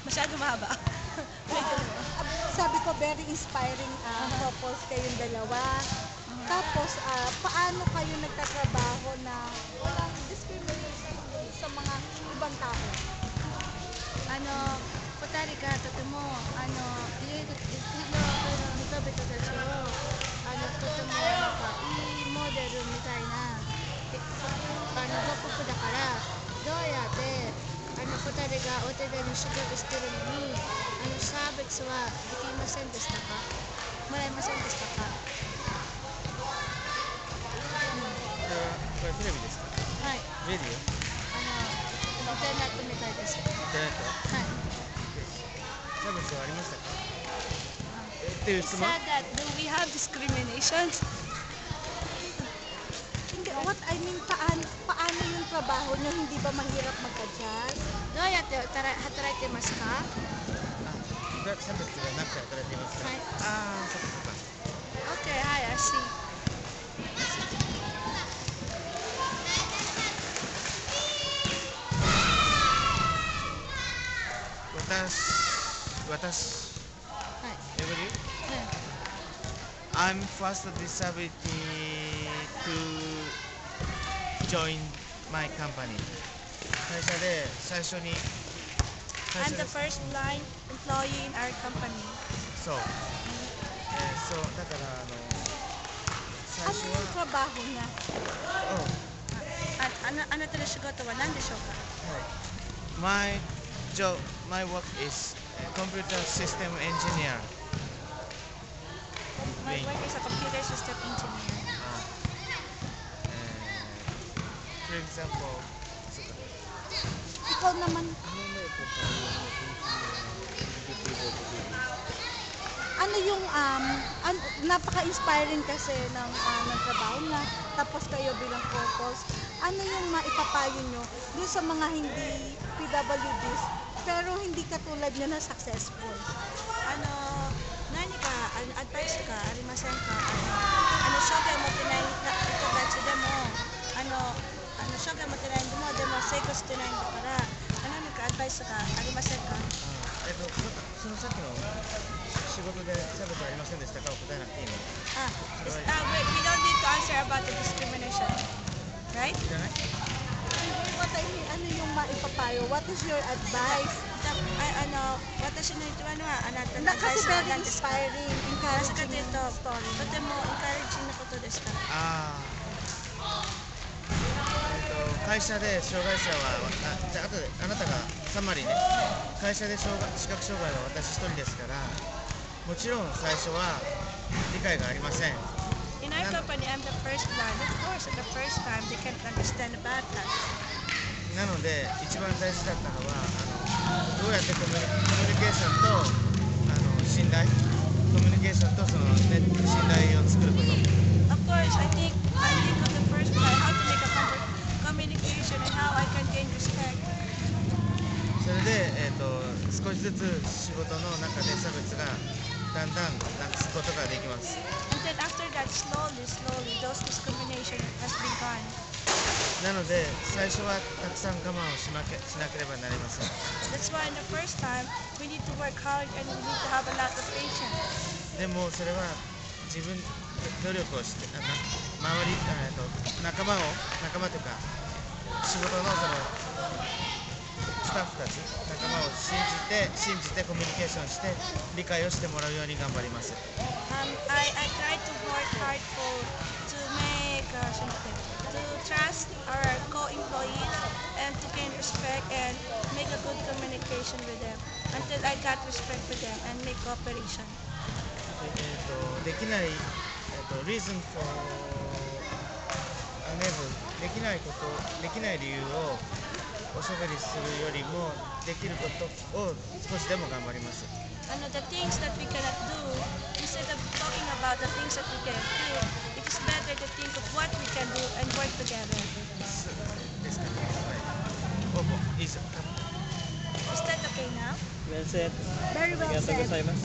Masyado mahaba. Sabi ko, very inspiring couples kayong dalawa. Tapos, paano kayo nagtatrabaho na walang discrimination sa mga ibang tao? 二人がとてもいろいろ人々たちをとてもいいモデルみたいな母国だからどうやって二人がお互いに仕事してるのに差別はできませんでしたか？もらえませんでしたか？これテレビですか？はい。レディオ？インターネットみたいです。インターネット？はい。差別はありましたか？っていう質問？ Said that do we have discrimination? Hindi, what I mean, paano yung trabaho nyo? Hindi ba mahirap mag-adjust? どうやって働いてますか？差別がなくて働いていますか？はい。ああ、そっかそっか。Okay, hi, I see. 私、はい。every I'm first disability to join my company 会社で最初に I'm the first blind employee in our company. そう、そうだから最 Ano 初 yung は trabaho niya? あなたの仕事は何でしょうか？ My work is computer system engineer. My work is a computer system engineer. For example, Ikaw naman, ano yung, napaka-inspiring kasi ng trabaho niya, tapos kayo bilang couples, ano yung maipapayo nyo dun sa mga hindi PWDs, pero hindi katulad nyo na successful? 何かアドバイスがありませんか？証券を持ってない人たちでも証券を持ってないでも成功してないんだから何かアドバイスがありませんか？そのさっきの仕事で差別ありませんでしたかを答えなくていいの？ We don't need to answer about the discrimination, right? いらない？ What I mean, ano yung maipapayo? What is your advice? 私の言ってるのはあなたのなアドバイkasi スは very 何ですか？ inspiring, なぜか encouraging というと、yung story. とてもエンカレッジングなことですから。会社で障害者はじゃあ後であなたがサマリーね、会社で視覚障害は私一人ですから、もちろん最初は理解がありません。 In our company, I'm the first blind. Of course, at the first time, they can't understand about that. なので一番大事だったのはどうやってコミュニケーションと信頼、コミュニケーションとその、ね、信頼を作ること。 Of course, I think of the first blind, how to make a communication and how I can gain respect. それで、少しずつ仕事の中で差別がだんだんなくすことができます。 And then after that, slowly, those discrimination has been gone. なので最初はたくさん我慢をしなければなりません。 That's why in the first time, we need to work hard and we need to have a lot of patience. でもそれは自分努力をして周り仲間というか仕事のそのスタッフたち仲間を信じてコミュニケーションして理解をしてもらうように頑張ります。 I try to work hard to make to trust our co-employees and to gain respect and make a good communication with them until I got respect for them and make cooperation. できないreason for unable できない理由をおしゃべりするよりもできることを少しでも頑張ります。 The things that we cannot do, instead of talking about the things that we cannot do, it is better to think of what we can do and work together. ですかね。はい。いいですよ。 Is that okay now? Well said. Very well ありがとうござい said. ます。